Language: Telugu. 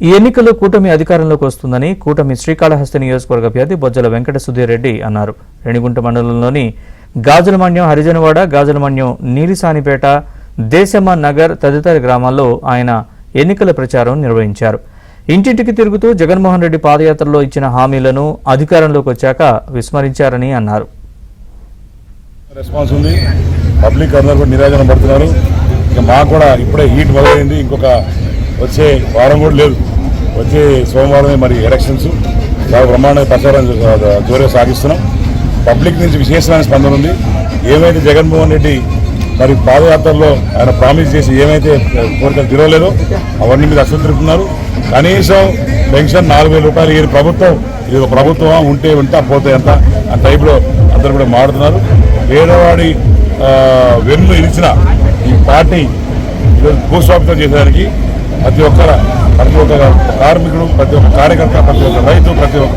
ఈ ఎన్నికల్లో కూటమి అధికారంలోకి వస్తుందని కూటమి శ్రీకాళహస్తి నియోజకవర్గ అభ్యర్థి బొజ్జల వెంకట సుధీర్ రెడ్డి అన్నారు. రేణిగుంట మండలంలోని గాజులమన్యం, హరిజనవాడ, గాజులమన్యం, నీలిసానిపేట, దేశమ్మ నగర్ తదితర గ్రామాల్లో ఆయన ఎన్నికల ప్రచారం నిర్వహించారు. ఇంటింటికి తిరుగుతూ జగన్మోహన్ రెడ్డి పాదయాత్రలో ఇచ్చిన హామీలను అధికారంలోకి వచ్చాక విస్మరించారని అన్నారు. రెస్పాన్స్ ఉంది, పబ్లిక్ అందరూ కూడా నిరాజన పడుతున్నారు. ఇక మాకు కూడా ఇప్పుడే హీట్ మొదలైంది, ఇంకొక వచ్చే వారం కూడా లేదు. వచ్చే సోమవారమే మరి ఎలక్షన్స్, చాలా బ్రహ్మాండ ప్రచారం జోరుగా సాగిస్తున్నాం. పబ్లిక్ నుంచి విశేషమైన స్పందన ఉంది. ఏమైతే జగన్మోహన్ రెడ్డి మరి పాదయాత్రలో ఆయన ప్రామిస్ చేసి ఏమైతే కోరికలు తిరగలేదో అవన్నీ మీద అసంతృప్తున్నారు. కనీసం పెన్షన్ 4,000 రూపాయలు ఈ ప్రభుత్వం, ఇది ఒక ప్రభుత్వం ఉంటే పోతే ఎంత ఆ టైప్లో అందరూ కూడా మారుతున్నారు. పేదవాడి వెన్ను ఇరిచిన ఈ పార్టీ ఈరోజు భూస్వామిత్వం చేసేదానికి ప్రతి ఒక్క కార్మికుడు, ప్రతి ఒక్క కార్యకర్త, ప్రతి ఒక్క రైతు, ప్రతి ఒక్క